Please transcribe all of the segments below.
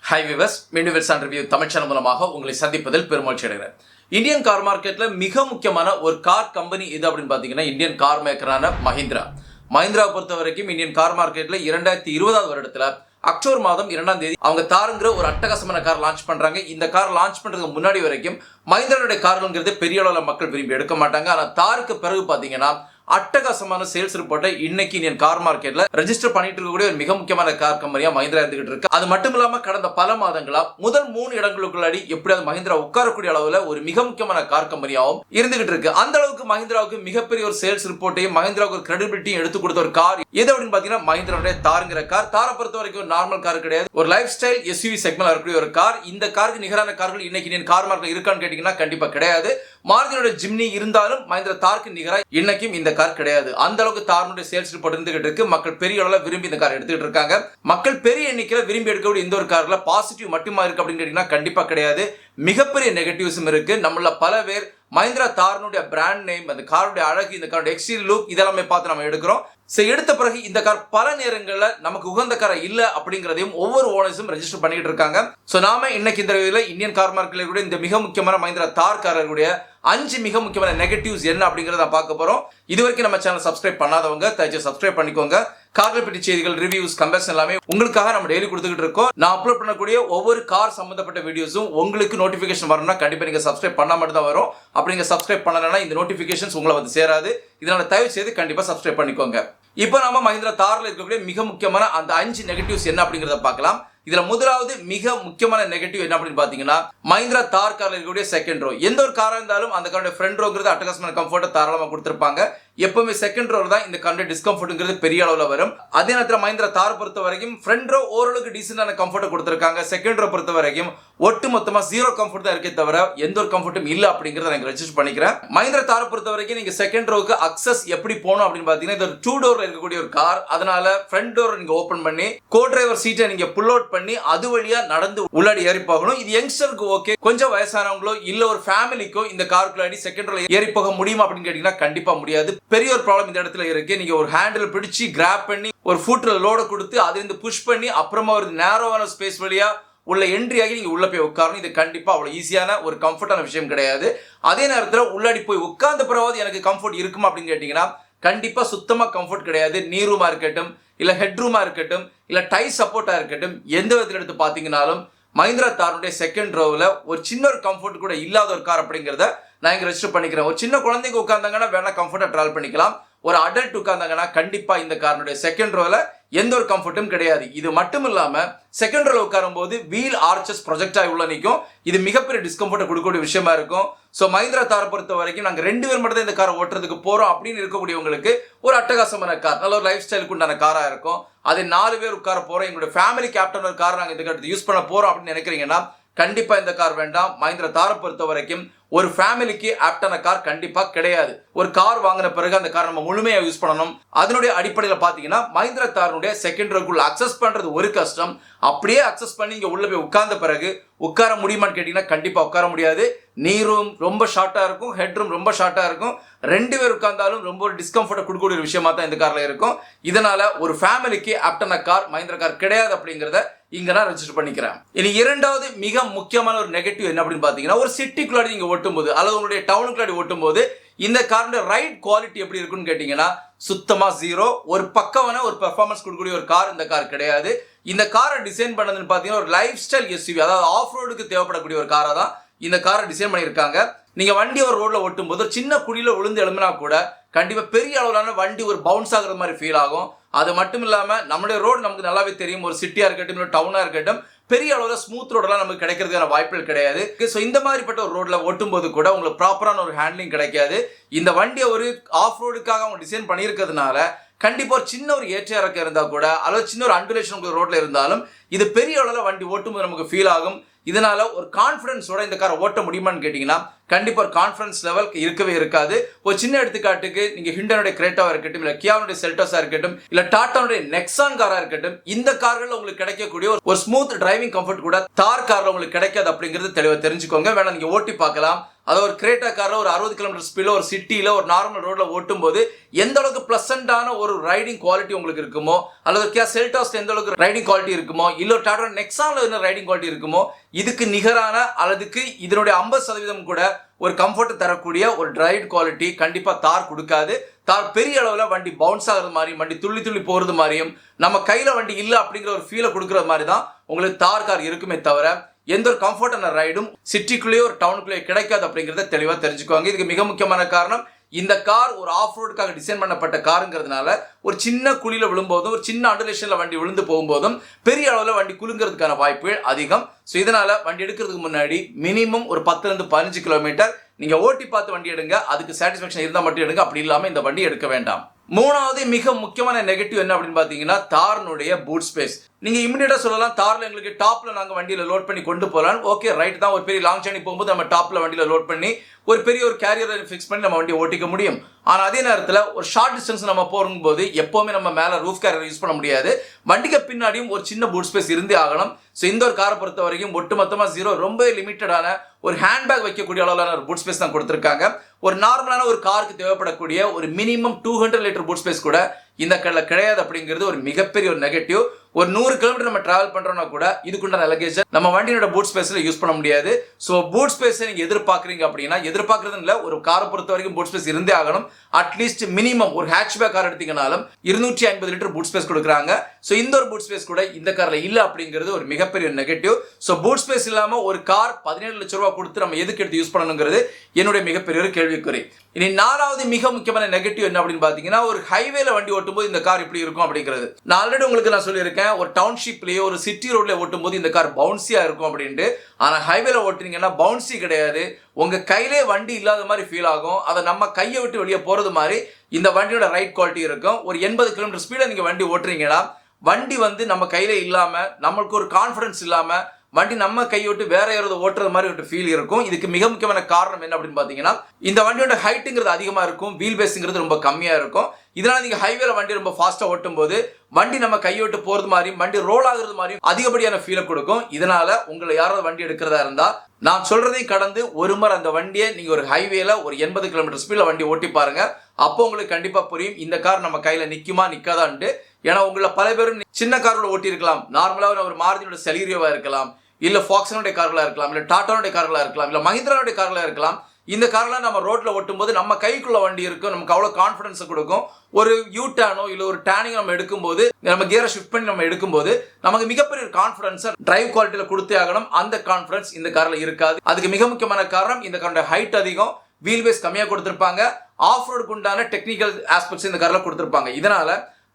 High viewers, miniverse and review Tamil channel மூலமாக உங்களை சந்திப்பதில் பெருமகிழ்ச்சி அடைகிறேன். இந்தியன் கார் மார்க்கெட்ல மிக முக்கியமான ஒரு கார் கம்பெனி எது அப்படின்னு பார்த்தீங்கன்னா இந்தியன் கார் மேக்கரான மஹிந்திரா. மஹிந்திராவை பொறுத்த வரைக்கும் இந்தியன் கார் மார்க்கெட்ல 2020 வருடத்துல அக்டோபர் மாதம் 2ஆம் தேதி அவங்க தாருங்கிற ஒரு அட்டகாசமான கார் லான்ச் பண்றாங்க. இந்த கார் லான்ச் பண்றதுக்கு முன்னாடி வரைக்கும் மஹிந்திராவுடைய கார்கள்ங்கிறது பெரிய அளவில் மக்கள் விரும்பி எடுக்க மாட்டாங்க. ஆனால் தாருக்கு பிறகு பார்த்தீங்கன்னா அட்டகாசமான சேல்ஸ் ரிப்போர்ட்டை இன்னைக்கு இந்தியன் கார் மார்க்கெட்ல ரெஜிஸ்டர் பண்ணிட்டு இருக்கக்கூடிய ஒரு மிக முக்கியமான கார் கம்பெனியா மஹிந்திரா இருந்துகிட்டு இருக்கு. அது மட்டும் இல்லாம கடந்த பல மாதங்களா முதல் 3 இடங்களுக்குள்ளாடி எப்படியாவது மஹிந்திரா உட்காரக்கூடிய அளவுல ஒரு மிக முக்கியமான கார் கம்பெனியாவும் இருந்துகிட்டு இருக்கு. அந்த அளவுக்கு மஹிந்திராவுக்கு மிகப்பெரிய ஒரு சேல்ஸ் ரிப்போர்ட்டையும் மஹிந்திராவுக்கு ஒரு கிரெடிபிலிட்டியும் எடுத்து கொடுத்த ஒரு கார் எது அப்படின்னு பாத்தீங்கன்னா மஹிந்திராவுடைய தாருங்கிற கார். தாரை பொறுத்த வரைக்கும் நார்மல் கார் கிடையாது, ஒரு லைஃப் ஸ்டைல் எஸ்யூவி செக்மெண்ட்ல இருக்கக்கூடிய ஒரு கார். இந்த காருக்கு நிகரான கார்கள் இன்னைக்கு இந்தியன் கார் மார்க்கெட் இருக்கான்னு கேட்டீங்கன்னா கண்டிப்பா கிடையாது. மாருதியோட ஜிம்னி இருந்தாலும் மஹிந்திரா தாருக்கு நிகரா இன்னைக்கும் இந்த கார் கிடையாது. அந்த அளவுக்கு தாருடைய சேல்ஸ் ரிப்போர்ட் இருந்துகிட்டு இருக்கு. மக்கள் பெரிய அளவுல விரும்பி இந்த கார் எடுத்துக்கிட்டு இருக்காங்க. மக்கள் பெரிய எண்ணிக்கையில விரும்பி எடுக்கக்கூடிய இந்த ஒரு கார்ல பாசிட்டிவ் மட்டுமா இருக்கு அப்படின்னு கேட்டீங்கன்னா கண்டிப்பா கிடையாது. மிகப்பெரிய நெகட்டிவ்ஸும் இருக்கு. நம்மள பல பேர் மஹிந்திரா தாருடைய பிராண்ட் நேம், அந்த காருடைய அழகு, இந்த காருடைய எக்ஸ்டீரியர் லுக் இதெல்லாமே பார்த்து நம்ம எடுக்கிறோம். எடுத்த பிறகு இந்த கார் பல நேரங்களில் நமக்கு உகந்த கார இல்ல அப்படிங்கிறதையும் ஒவ்வொரு ஓனர்ஸும் ரெஜிஸ்டர் பண்ணிட்டு இருக்காங்க. நாம இன்னைக்கு இந்த இந்தியன் கார் மார்க்கெட்ல இந்த மிக முக்கியமான மஹிந்திரா தார் காரர்களுடைய 5 மிக முக்கியமான நெகட்டிவ்ஸ் என்ன அப்படிங்கறத பார்க்க போறோம். இதுவரைக்கும் நம்ம சேனல் சப்ஸ்கிரைப் பண்ணாதவங்க தயவுசெய்து சப்ஸ்கிரைப் பண்ணிக்கோங்க. கார்கள் பற்றி செய்திகள், ரிவ்யூஸ், கம்பேரிசன் எல்லாமே உங்களுக்காக நம்ம டெய்லி கொடுத்துக்கிட்டு இருக்கோம். நான் அப்லோட் பண்ணக்கூடிய ஒவ்வொரு கார் சம்பந்தப்பட்ட வீடியோஸும் உங்களுக்கு நோட்டிபிகேஷன் வரணும்னா கண்டிப்பா நீங்க சப்ஸ்கிரைப் பண்ணா மட்டும் தான் வரும். அப்படி நீங்க சப்ஸ்கிரைப் பண்ணலன்னா இந்த நோட்டிபிகேஷன்ஸ் உங்களை வந்து சேராது. இதனால தயவு செய்து கண்டிப்பா சப்ஸ்கிரைப் பண்ணிக்கோங்க. இப்போ நாம மஹிந்திரா தார்ல இருக்கக்கூடிய மிக முக்கியமான அந்த 5 நெகட்டிவ்ஸ் என்ன அப்படிங்கறத பார்க்கலாம். இதுல முதலாவது மிக முக்கியமான நெகட்டிவ் என்ன அப்படின்னு பாத்தீங்கன்னா மஹிந்திரா தார் கார்ல இருக்கக்கூடிய செகண்ட் ரோ. எந்த ஒரு காரா இருந்தாலும் அந்த காரோட ஃப்ரண்ட் ரோங்கிறது அட்டகாசமான கம்ஃபர்ட்டை தாராளமா கொடுத்திருப்பாங்க. எப்பவுமே செகண்ட் ரோல தான் இந்த காரோட டிஸ்கம்ஃபர்ட்ங்கிறது பெரிய அளவுல வரும். அதே நேரத்தில் மஹிந்திரா தார் பொறுத்த வரைக்கும் ஃப்ரண்ட் ரோ ஓரளவுக்கு டீசென்டான கம்ஃபர்ட்டை கொடுத்திருக்காங்க. செகண்ட் ரோ பொறுத்த வரைக்கும் ஒட்டு மொத்தமா 0 கம்ஃபர்ட் தான் இருக்கே தவிர எந்த ஒரு கம்ஃபர்ட்டும் இல்ல அப்படிங்கறத நான் ரெஜிஸ்டர் பண்ணிக்கிறேன். மஹிந்திரா தார் பொறுத்த வரைக்கும் நீங்க செகண்ட் ரோக்கு அக்சஸ் எப்படி போகணும் அப்படின்னு பாத்தீங்கன்னா இது ஒரு 2 டோர்ல இருக்கக்கூடிய ஒரு கார். அதனால ஃப்ரண்ட் டோரை நீங்க ஓபன் பண்ணி கோ டிரைவர் சீட்டை நீங்க புல் அவுட் பண்ணி அது வழியா நடந்து உள்ளாடி ஏறி போகணும். இது யங்ஸ்டருக்கு ஓகே, கொஞ்சம் வயசானவங்களோ இல்ல ஒரு ஃபேமிலிக்கோ இந்த காருக்குள்ளாடி செகண்ட் ரோல ஏறி போக முடியுமா அப்படின்னு கேட்டீங்கன்னா கண்டிப்பா முடியாது. பெரிய ஒரு ப்ராப்ளம் இந்த இடத்துல இருக்கு. நீங்க ஒரு ஹேண்டில் பிடிச்சி கிராப் பண்ணி ஒரு ஃபுட்ல லோட கொடுத்து அதுல இருந்து புஷ் பண்ணி அப்புறமா ஒரு நேரோவான ஸ்பேஸ் வழியா உள்ள என்ட்ரி ஆகி நீங்க உள்ள போய் உட்காரணும். இது கண்டிப்பா அவ்வளவு ஈஸியான ஒரு கம்ஃபர்டான விஷயம் கிடையாது. அதே நேரத்தில் உள்ளாடி போய் உட்கார்ந்த பிறகு எனக்கு கம்ஃபர்ட் இருக்குமா அப்படின்னு கேட்டீங்கன்னா கண்டிப்பா சுத்தமா கம்ஃபர்ட் கிடையாது. நீ ரூமா இருக்கட்டும், இல்ல ஹெட் ரூமா இருக்கட்டும், இல்ல டை சப்போர்ட்டா இருக்கட்டும், எந்த விதத்தில் எடுத்து பாத்தீங்கன்னாலும் மஹிந்திரா தாருடைய செகண்ட் ரோவில் ஒரு சின்ன ஒரு கம்ஃபர்ட் கூட இல்லாத ஒரு கார் அப்படிங்கிறத நான் இங்க ரெஜிஸ்டர் பண்ணிக்கிறேன். ஒரு சின்ன குழந்தைங்க உட்கார்ந்தாங்கன்னா வேணா கம்ஃபர்ட்டா டிராவல் பண்ணிக்கலாம். ஒரு அடல்ட் உட்கார்ந்தாங்கன்னா கண்டிப்பா இந்த காருடைய செகண்ட் ரோல எந்த ஒரு கம்ஃபர்ட்டும் கிடையாது. இது மட்டும் இல்லாம செகண்ட் ரோல உட்காரும் போது வீல் ஆர்ச்சஸ் ப்ரொஜெக்ட் ஆகி உள்ள நிற்கும். இது மிகப்பெரிய டிஸ்கம்ஃபர்ட்டை கொடுக்கக்கூடிய விஷயமா இருக்கும். மஹிந்திரா தாரை பொறுத்த வரைக்கும் நாங்க 2 பேர் மட்டும் தான் இந்த காரை ஓட்டுறதுக்கு போறோம் அப்படின்னு இருக்கக்கூடியவங்களுக்கு ஒரு அட்டகாசமான கார், நல்ல ஒரு லைஃப் ஸ்டைலுக்கு உண்டான காரா இருக்கும். அதே 4 பேர் உட்கார போறோம், எங்களுடைய ஃபேமிலி கேப்டன் ஒரு கார் நாங்க இந்த கார் யூஸ் பண்ண போறோம் அப்படின்னு நினைக்கிறீங்கன்னா கண்டிப்பா இந்த கார் வேண்டாம். மஹிந்திரா தாரை பொறுத்த வரைக்கும் ஒரு ஃபேமிலிக்கு ஆப்டான கார் கண்டிப்பா கிடையாது. ஒரு கார் வாங்கின பிறகு அந்த கார் நம்ம முழுமையா யூஸ் பண்ணணும். அதனுடைய அடிப்படையில் பாத்தீங்கன்னா மஹிந்திரா தாருடைய செகண்ட் ரோக்குள்ள அக்சஸ் பண்றது ஒரு கஷ்டம். அப்படியே அக்சஸ் பண்ணி இங்க உள்ள போய் உட்கார்ந்த பிறகு உட்கார முடியுமான்னு கேட்டீங்கன்னா கண்டிப்பா உட்கார முடியாது. நீ ரூம் ரொம்ப ஷார்ட்டா இருக்கும், ஹெட் ரூம் ரொம்ப ஷார்ட்டா இருக்கும். 2 பேர் உட்கார்ந்தாலும் ரொம்ப ஒரு டிஸ்கம்ஃபர்ட் கொடுக்கக்கூடிய ஒரு விஷயமா தான் இந்த கார்ல இருக்கும். இதனால ஒரு ஃபேமிலிக்கு ஆப்டான கார் மஹிந்திரா கார் கிடையாது அப்படிங்கறத இங்க நான் ரெஜிஸ்டர் பண்ணிக்கிறேன். இனி இரண்டாவது மிக முக்கியமான ஒரு நெகட்டிவ் என்ன அப்படின்னு பாத்தீங்கன்னா ஒரு சிட்டிக்குள்ளாடி நீங்க ஓட்டும் போது அல்லது உங்களுடைய டவுனுக்குள்ளாடி ஓட்டும் போது இந்த காரோட ரைட் குவாலிட்டி எப்படி இருக்குன்னு கேட்டீங்கன்னா சுத்தமா 0. ஒரு பக்கமான ஒரு பெர்ஃபார்மன்ஸ் கொடுக்கக்கூடிய ஒரு கார் இந்த கார் கிடையாது. இந்த காரை டிசைன் பண்ணதுன்னு பாத்தீங்கன்னா ஒரு லைஃப் ஸ்டைல் எஸ்யூவி, அதாவது ஆஃப் ரோடுக்கு தேவைப்படக்கூடிய ஒரு காரை தான் இந்த காரை டிசைன் பண்ணியிருக்காங்க. நீங்க வண்டி ஒரு ரோட்ல ஓட்டும் போது சின்ன குழியில விழுந்து எழும்பினா கூட கண்டிப்பா பெரிய அளவிலான வண்டி ஒரு பவுன்ஸ் ஆகுற மாதிரி ஃபீல் ஆகும். அது மட்டும் இல்லாம நம்மளுடைய ரோடு நமக்கு நல்லாவே தெரியும். ஒரு சிட்டியா இருக்கட்டும் இல்லை டவுனா இருக்கட்டும், பெரிய அளவுல ஸ்மூத் ரோடெல்லாம் நமக்கு கிடைக்கிறதுக்கான வாய்ப்புகள் கிடையாது. இந்த மாதிரிப்பட்ட ஒரு ரோட்ல ஓட்டும் போது கூட உங்களுக்கு ப்ராப்பரான ஒரு ஹேண்ட்லிங் கிடைக்காது. இந்த வண்டியை ஒரு ஆஃப் ரோடுக்காக அவங்க டிசைன் பண்ணியிருக்கிறதுனால கண்டிப்பா ஒரு சின்ன ஒரு ஏற்ற இறக்கம் இருந்தா கூட அல்லது சின்ன ஒரு அண்டுலேஷன் உங்களுக்கு ரோட்ல இருந்தாலும் இது பெரிய அளவுல வண்டி ஓட்டும் போது நமக்கு ஃபீல் ஆகும். இதனால ஒரு கான்பிடன்ஸோட இந்த காரை ஓட்ட முடியுமான்னு கேட்டீங்கன்னா கண்டிப்பா ஒரு கான்ஃபிடன்ஸ் லெவல் இருக்கவே இருக்காது. ஒரு சின்ன எடுத்துக்காட்டுக்கு நீங்க ஹிண்டனுடைய கிரேட்டாவா இருக்கட்டும், இல்ல கியாவுடைய செல்டோஸா இருக்கட்டும், இல்ல டாட்டாவுடைய நெக்ஸான் காரா இருக்கட்டும், இந்த கார்கள் உங்களுக்கு கிடைக்கக்கூடிய ஒரு ஸ்மூத் டிரைவிங் கம்ஃபர்ட் கூட தார் கார்ல உங்களுக்கு கிடைக்காது அப்படிங்கிறது தெளிவா தெரிஞ்சுக்கோங்க. வேணா நீங்க ஓட்டி பார்க்கலாம். அதாவது ஒரு கிரேட்டா கார்ல ஒரு 60 கிலோமீட்டர் ஸ்பீட்ல ஒரு சிட்டியில ஒரு நார்மல் ரோட்ல ஓட்டும் போது எந்த அளவுக்கு பிளசண்டான ஒரு ரைடிங் குவாலிட்டி உங்களுக்கு இருக்குமோ, அல்லது கியா செல்டாஸ்ல எந்த அளவுக்கு ரைடிங் குவாலிட்டி இருக்குமோ, இல்ல டாடா நெக்ஸான்ல என்ன ரைடிங் குவாலிட்டி இருக்குமோ, இதுக்கு நிகரான அல்லதுக்கு இதனுடைய 50% கூட ஒரு கம்ஃபர்ட் தரக்கூடிய ஒரு டிரைவ் குவாலிட்டி கண்டிப்பா தார் கொடுக்காது. தார் பெரிய அளவில் வண்டி பவுன்ஸ் ஆகுறது மாதிரியும், வண்டி துள்ளி துள்ளி போறது மாதிரியும், நம்ம கையில வண்டி இல்லை அப்படிங்கிற ஒரு ஃபீலை கொடுக்கறது மாதிரி தான் உங்களுக்கு தார் கார் இருக்குமே தவிர எந்த ஒரு கம்ஃபர்டான ரைடும் சிட்டிக்குள்ளேயோ ஒரு டவுனுக்குள்ளேயோ கிடைக்காது அப்படிங்கிறத தெளிவாக தெரிஞ்சுக்குவாங்க. இதுக்கு மிக முக்கியமான காரணம், இந்த கார் ஒரு ஆஃப் ரோடுக்காக டிசைன் பண்ணப்பட்ட காருங்கிறதுனால ஒரு சின்ன குழியில விழும்போதும், ஒரு சின்ன அண்டர்லேஷன்ல வண்டி விழுந்து போகும்போதும் பெரிய அளவில் வண்டி குலுங்கிறதுக்கான வாய்ப்புகள் அதிகம். ஸோ இதனால வண்டி எடுக்கிறதுக்கு முன்னாடி மினிமம் ஒரு 10 to 15 கிலோமீட்டர் நீங்க ஓட்டி பார்த்து வண்டி எடுங்க. அதுக்கு சாட்டிஸ்ஃபேக்ஷன் இருந்தால் மட்டும் எடுங்க. அப்படி இல்லாமல் இந்த வண்டி எடுக்க வேண்டாம். மூணாவது மிக முக்கியமான நெகட்டிவ் என்ன அப்படின்னு பாத்தீங்கன்னா, தார்னுடைய பூட் ஸ்பேஸ். நீங்க இமிடியேட்டா சொல்லலாம், தார்ல எங்களுக்கு டாப்ல நாங்க வண்டியில லோட் பண்ணி கொண்டு போகலாம். ஓகே, ரைட் தான். ஒரு பெரிய லாங் ஜர்னி போகும்போது நம்ம டாப்ல வண்டியில லோட் பண்ணி ஒரு பெரிய ஒரு கேரியரை ஃபிக்ஸ் பண்ணி நம்ம வண்டியை ஓட்டிக்க முடியும். ஆனா அதே நேரத்தில் ஒரு ஷார்ட் டிஸ்டன்ஸ் நம்ம போகும்போது எப்பவுமே நம்ம மேல ரூஃப் கேரியர் யூஸ் பண்ண முடியாது. வண்டிக்கு பின்னாடியும் ஒரு சின்ன பூட் ஸ்பேஸ் இருந்தே ஆகணும். ஸோ இந்த ஒரு காரை பொறுத்த வரைக்கும் ஒட்டுமொத்தமா ஜீரோ, ரொம்ப லிமிட்டடான ஒரு ஹேண்ட்பேக் வைக்கக்கூடிய அளவிலான ஒரு பூட் ஸ்பேஸ் தான் கொடுத்துருக்காங்க. ஒரு நார்மலான ஒரு காருக்கு தேவைப்படக்கூடிய ஒரு மினிமம் 200 லிட்டர் பூட் ஸ்பேஸ் கூட இந்த காரில் கிடையாது அப்படிங்கிறது ஒரு மிகப்பெரிய ஒரு நெகட்டிவ். ஒரு 100 கிலோமீட்டர் நம்ம டிராவல் பண்றோம்னா கூட இதுக்குண்டான லக்கேஜ் நம்ம வண்டியோட பூட் ஸ்பேஸ்ல யூஸ் பண்ண முடியாது. ஸோ பூட் ஸ்பேஸ் நீங்க எதிர்பார்க்குறீங்க அப்படின்னா, எதிர்பார்க்கறது இல்லை, ஒரு காரை பொறுத்த வரைக்கும் பூட் ஸ்பேஸ் இருந்தே ஆகணும். அட்லீஸ்ட் மினிமம் ஒரு ஹேட்ச்பேக் கார் எடுத்தீங்கனாலும் 250 லிட்டர் பூட் ஸ்பேஸ் கொடுக்குறாங்க. ஸோ இந்த ஒரு பூட் ஸ்பேஸ் கூட இந்த கார்ல இல்லை அப்படிங்கிறது ஒரு மிகப்பெரிய நெகட்டிவ். ஸோ பூட் ஸ்பேஸ் இல்லாம ஒரு கார் 17 லட்சம் ரூபாய் கொடுத்து நம்ம எதுக்கு எடுத்து யூஸ் பண்ணணுங்கிறது என்னுடைய மிகப்பெரிய ஒரு கேள்விக்குறி. இனி நாலாவது மிக முக்கியமான நெகட்டிவ் என்ன அப்படின்னு பாத்தீங்கன்னா, ஒரு ஹைவேல வண்டி ஓட்டும் போது இந்த கார் இப்படி இருக்கும் அப்படிங்கிறது. நான் ஆல்ரெடி உங்களுக்கு நான் சொல்லியிருக்கேன், ஒரு டவுன்ஷிப்லயோ ஒரு சிட்டி ரோட்ல ஓட்டும் போது இந்த கார் பவுன்சியா இருக்கும் அப்படின்ட்டு. ஆனா ஹைவேல ஓட்டுனீங்கன்னா பவுன்சி கிடையாது, உங்க கையிலே வண்டி இல்லாத மாதிரி ஃபீல் ஆகும். அதை நம்ம கையை விட்டு வெளியே போறது மாதிரி இந்த வண்டியோட ரைட் குவாலிட்டி இருக்கும். ஒரு 80 கிலோமீட்டர் ஸ்பீட்ல நீங்க வண்டி ஓட்டுறீங்கன்னா வண்டி நம்ம கையில இல்லாம, நம்மளுக்கு ஒரு கான்பிடன்ஸ் இல்லாம வண்டி நம்ம கையை விட்டு வேற யாராவது ஓட்டுறது மாதிரி ஒரு ஃபீல் இருக்கும். இதுக்கு மிக முக்கியமான காரணம் என்ன அப்படின்னு பாத்தீங்கன்னா, இந்த வண்டியோட ஹைட்டுங்கிறது அதிகமா இருக்கும், வீல் பேஸுங்கிறது ரொம்ப கம்மியா இருக்கும். இதனால நீங்க ஹைவேல வண்டி ரொம்ப ஃபாஸ்டா ஓட்டும் போது வண்டி நம்ம கையை விட்டு போறது மாதிரியும், வண்டி ரோல் ஆகுறது மாதிரியும் அதிகப்படியான ஃபீலை கொடுக்கும். இதனால உங்களை யாராவது வண்டி எடுக்கிறதா இருந்தா நான் சொல்றதையும் கடந்து ஒரு முறை அந்த வண்டியை நீங்க ஒரு ஹைவேல ஒரு 80 கிலோமீட்டர் ஸ்பீட்ல வண்டி ஓட்டி பாருங்க. அப்போ உங்களுக்கு கண்டிப்பா புரியும் இந்த கார் நம்ம கையில நிக்குமா நிக்காதான்ட்டு. ஏன்னா உங்களை பல பேரும் சின்ன காரோட ஓட்டி இருக்கலாம், நார்மலா ஒரு மாருதியோட செலீரியோவா இருக்கலாம், இல்ல ஃபாக்ஸனுடைய கார்களா இருக்கலாம், இல்ல டாட்டானுடைய கார்களா இருக்கலாம், இல்ல மஹிந்திராவுடைய கார்களா இருக்கலாம். இந்த கார்லாம் நம்ம ரோட்ல ஓட்டும் போது நம்ம கைக்குள்ள வண்டி இருக்கும், நமக்கு அவ்வளவு கான்பிடன்ஸ் கொடுக்கும். ஒரு யூ டர்னோ இல்ல ஒரு டேனிங் நம்ம எடுக்கும்போது, நம்ம கியரை ஷிஃப்ட் பண்ணி நம்ம எடுக்கும்போது நமக்கு மிகப்பெரிய கான்பிடன்ஸ் டிரைவ் குவாலிட்டியில கொடுத்தே ஆகணும். அந்த கான்பிடன்ஸ் இந்த கார்ல இருக்காது. அதுக்கு மிக முக்கியமான காரணம், இந்த காரோட ஹைட் அதிகம், வீல் பேஸ் கம்மியா கொடுத்திருப்பாங்க, ஆஃப் ரோடுக்கு உண்டான டெக்னிக்கல் ஆஸ்பெக்ட்ஸ் இந்த கார்ல கொடுத்திருப்பாங்க. இதனால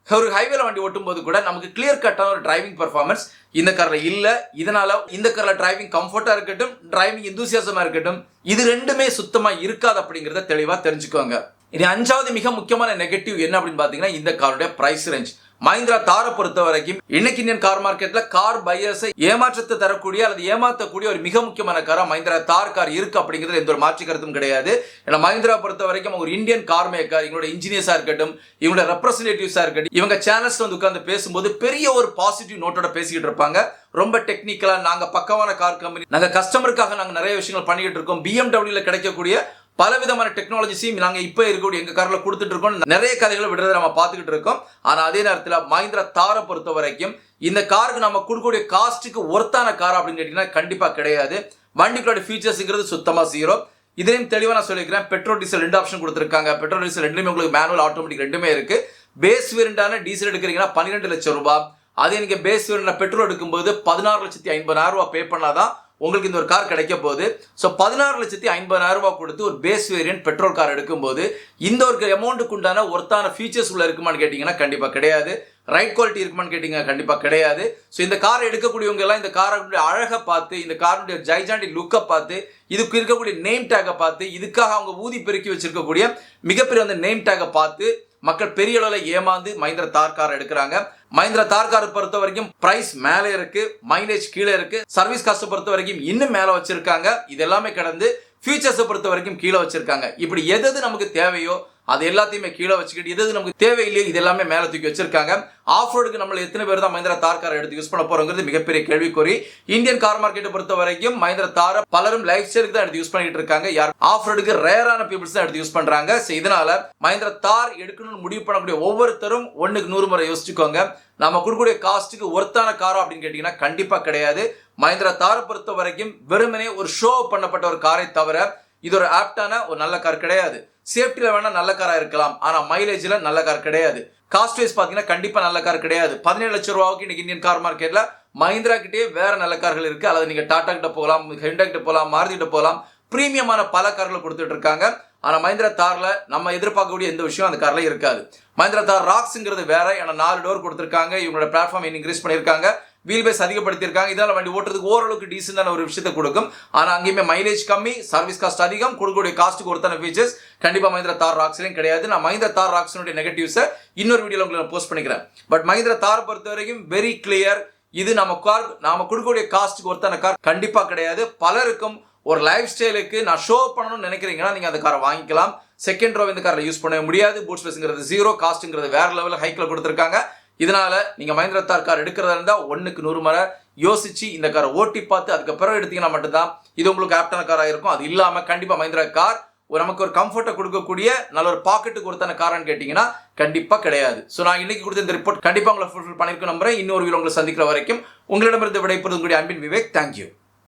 ஒரு ஹைவேல வண்டி ஓட்டும் போது கூட நமக்கு கிளியர் கட்டான ஒரு டிரைவிங் பெர்ஃபார்மன்ஸ் இந்த கார்ல இல்ல. இதனால இந்த கார்ல டிரைவிங் கம்ஃபர்ட்டா இருக்கட்டும், டிரைவிங் எந்தூசியாசமா இருக்கட்டும், இது ரெண்டுமே சுத்தமா இருக்காது அப்படிங்கறத தெளிவா தெரிஞ்சுக்கோங்க. இனி அஞ்சாவது மிக முக்கியமான நெகட்டிவ் என்ன அப்படின்னு பாத்தீங்கன்னா, இந்த காரோட பிரைஸ் ரேஞ்ச். மஹிந்திரா தாரை பொறுத்த வரைக்கும் இன்னைக்கு இந்தியன் கார் மார்க்கெட்ல கார் பையர்ஸை ஏமாற்றத்தை தரக்கூடிய அல்லது ஏமாற்றக்கூடிய ஒரு மிக முக்கியமான காரா மஹிந்திரா தார் கார் இருக்கு அப்படிங்கிறது எந்த ஒரு மாற்று கருத்தும் கிடையாது. ஏன்னா மஹிந்திரா பொறுத்த வரைக்கும் ஒரு இந்தியன் கார் மேக்கர், இவங்களோட இன்ஜினியர்ஸா இருக்கட்டும், இவங்களோட ரெப்ரஸன்டேட்டிவ்ஸா இருக்கட்டும், இவங்க சேனல்ஸ் உட்கார்ந்து பேசும்போது பெரிய ஒரு பாசிட்டிவ் நோட்டோட பேசிக்கிட்டு இருப்பாங்க. ரொம்ப டெக்னிக்கலா நாங்க பக்கவான கார் கம்பெனி, நாங்க கஸ்டமருக்காக நாங்க நிறைய விஷயங்கள் பண்ணிக்கிட்டு இருக்கோம், BMW கிடைக்கக்கூடிய பலவிதமான டெக்னாலஜிஸையும் நாங்க இப்ப இருக்கக்கூடிய எங்க கார்ல கொடுத்துட்டு இருக்கோம், நிறைய கதைகளை விடுறதை நம்ம பார்த்துக்கிட்டு இருக்கோம். ஆனா அதே நேரத்தில் மஹிந்திரா தாரை பொறுத்த வரைக்கும் இந்த காருக்கு நம்ம கொடுக்கக்கூடிய காஸ்ட்டுக்கு ஒர்த்தான கார் அப்படின்னு கேட்டீங்கன்னா கண்டிப்பா கிடையாது. வண்டிகளோட ஃபீச்சர்ஸ்ங்கிறது சுத்தமா ஜீரோ. இதையும் தெளிவா நான் சொல்லிக்கிறேன். பெட்ரோல் டீசல் 2 ஆப்ஷன் கொடுத்துருக்காங்க. பெட்ரோல் டீசல் ரெண்டுமே உங்களுக்கு மேனுவல் ஆட்டோமேட்டிக் ரெண்டுமே இருக்கு. பேஸ் வேரியண்டான டீசல் எடுக்கிறீங்கன்னா 12 லட்சம் ரூபாய். அதே நீங்க பேஸ் வேரியண்ட் பெட்ரோல் எடுக்கும்போது 16,50,000 ரூபாய் பே பண்ணாதான் உங்களுக்கு இந்த ஒரு கார் கிடைக்க போகுது. ஸோ 16,50,000 ரூபாய் கொடுத்து ஒரு பேஸ் வேரியன்ட் பெட்ரோல் கார் எடுக்கும்போது இந்த ஒரு அமௌண்ட்டுக்கு உண்டான ஒர்த்தான ஃபீச்சர்ஸ் உள்ள இருக்குமான்னு கேட்டீங்கன்னா கண்டிப்பா கிடையாது. ரைட் குவாலிட்டி இருக்குமான்னு கேட்டீங்க கண்டிப்பா கிடையாது. ஸோ இந்த காரை எடுக்கக்கூடியவங்க எல்லாம் இந்த காரோட அழகை பார்த்து, இந்த காரோட ஜைஜாண்டிக் லுக்கை பார்த்து, இதுக்கு இருக்கக்கூடிய நேம் டேக்கை பார்த்து, இதுக்காக அவங்க ஊதி பெருக்கி வச்சிருக்கக்கூடிய மிகப்பெரிய அந்த நேம் டேக்கை பார்த்து மக்கள் பெரிய அளவில் ஏமாந்து மஹிந்திரா தார் கார் எடுக்கிறாங்க. மஹிந்திரா தார் காரை பொறுத்த வரைக்கும் பிரைஸ் மேலே இருக்கு, மைலேஜ் கீழே இருக்கு, சர்வீஸ் காஸ்ட் பொறுத்த வரைக்கும் இன்னும் மேலே வச்சிருக்காங்க. இது எல்லாமே கடந்து ஃபீச்சர்ஸை பொறுத்த வரைக்கும் கீழே வச்சிருக்காங்க. இப்படி எது நமக்கு தேவையோ அது எல்லாத்தையுமே கீழே வச்சுக்கிட்டு எது நமக்கு தேவையில்லையோ இது எல்லாமே மேலே தூக்கி வச்சிருக்காங்க. ஆஃப் ரோடுக்கு நம்மள எத்தனை பேர் தான் மஹிந்திரா தார் கார் எடுத்து யூஸ் பண்ண போறோங்கிறது மிகப்பெரிய கேள்விக்குறி. இந்தியன் கார் மார்க்கெட்டை பொறுத்த வரைக்கும் மஹிந்திரா தார் பலரும் லைஃப் ஸ்டைலுக்கு தான் எடுத்து யூஸ் பண்ணிட்டு இருக்காங்க. யார் ஆஃப் ரோடுக்கு ரேரான பீப்புள்ஸ் தான் எடுத்து யூஸ் பண்றாங்க. இதனால மஹிந்திரா தார் எடுக்கணும்னு முடிவு பண்ணக்கூடிய ஒவ்வொருத்தரும் 1க்கு 100 முறை யோசிச்சுக்கோங்க. நம்ம கொடுக்கக்கூடிய காஸ்ட்டுக்கு ஒர்த்தான காரா அப்படின்னு கேட்டீங்கன்னா கண்டிப்பா கிடையாது. மஹிந்திரா தாரை பொறுத்த வரைக்கும் வெறுமனே ஒரு ஷோ பண்ணப்பட்ட ஒரு காரை தவிர இது ஒரு ஆப்டான ஒரு நல்ல கார் கிடையாது. சேஃப்டியில் வேணா நல்ல காரா இருக்கலாம், ஆனா மைலேஜ்ல நல்ல கார் கிடையாது. காஸ்ட் வைஸ் பாத்தீங்கன்னா கண்டிப்பா நல்ல கார் கிடையாது. 17 லட்சம் ரூபாய்க்கு இன்னைக்கு இந்தியன் கார் மார்க்கெட்ல மஹிந்திரா கிட்டே வேற நல்ல கார்கள் இருக்கு. அல்லது நீங்க டாடா கிட்ட போகலாம், ஹெண்டா கிட்ட போகலாம், மாருதி கிட்ட போகலாம். பிரீமியமான பல கார்களை கொடுத்துட்டு இருக்காங்க. ஆனா மஹிந்திரா தார்ல நம்ம எதிர்பார்க்கக்கூடிய எந்த விஷயம் அந்த கார்ல இருக்காது. மஹிந்திரா தார் ராக்ஸ்ங்கிறது வேற. ஏன்னா 4 டோர் கொடுத்துருக்காங்க. இவங்களோட பிளாட்ஃபார்ம் இன்க்ரீஸ் பண்ணியிருக்காங்க, வீல் பேஸ் அதிகப்படுத்தியிருக்காங்க. இதனால வண்டி ஓட்டுறதுக்கு ஓரளவுக்கு டீசென்டான ஒரு விஷயத்தை கொடுக்கும். ஆனா அங்கேயுமே மைலேஜ் கம்மி, சர்வீஸ் காஸ்ட் அதிகம், கொடுக்கக்கூடிய காஸ்ட்டுக்கு ஒருத்தான ஃபீச்சர்ஸ் கண்டிப்பா மஹிந்திரா தார் ராக்ஸ்லயும் கிடையாது. நான் மஹிந்திரா தார் ராக்ஸினுடைய நெகட்டிவ்ஸை இன்னொரு வீடியோல உங்களுக்கு போஸ்ட் பண்ணிக்கிறேன். பட் மஹிந்திரா தார் பொறுத்த வரைக்கும் வெரி கிளியர். இது நம்ம கொடுக்கக்கூடிய காஸ்ட்டுக்கு ஒருத்தான கார் கண்டிப்பா கிடையாது. பலருக்கும் ஒரு லைஃப் ஸ்டைலுக்கு நான் ஷோ பண்ணணும்னு நினைக்கிறீங்கன்னா நீங்க அந்த காரை வாங்கிக்கலாம். செகண்ட் ரோ இந்த காரில் யூஸ் பண்ண முடியாது. பூட் ஸ்பேஸ்ங்கிறது 0, காஸ்ட்ங்கிறது வேற லெவலில் ஹைக்ல கொடுத்துருக்காங்க. இதனால நீங்க மஹிந்திரா தார் கார் எடுக்கிறதா இருந்தா 1க்கு 100 முறை யோசிச்சு இந்த காரை ஓட்டி பார்த்து அதுக்கப்புறம் எடுத்தீங்கன்னா மட்டும்தான் இது உங்களுக்கு ஆப்டான காராக இருக்கும். அது இல்லாம கண்டிப்பா மஹிந்திரா கார் நமக்கு ஒரு கம்ஃபர்ட்டை கொடுக்கக்கூடிய நல்ல ஒரு பாக்கெட்டுக்கு ஒருத்தான காரான்னு கேட்டீங்கன்னா கண்டிப்பா கிடையாது. ஸோ நான் இன்னைக்கு கொடுத்த இந்த ரிப்போர்ட் கண்டிப்பா உங்களை ஃபுல்ஃபில் பண்ணிருக்க நம்புறேன். இன்னொரு வீடியோ உங்களை சந்திக்கிற வரைக்கும் உங்களிடமிருந்து விடைபெறுவது உங்களுடைய அன்பின் விவேக். தேங்க்யூ.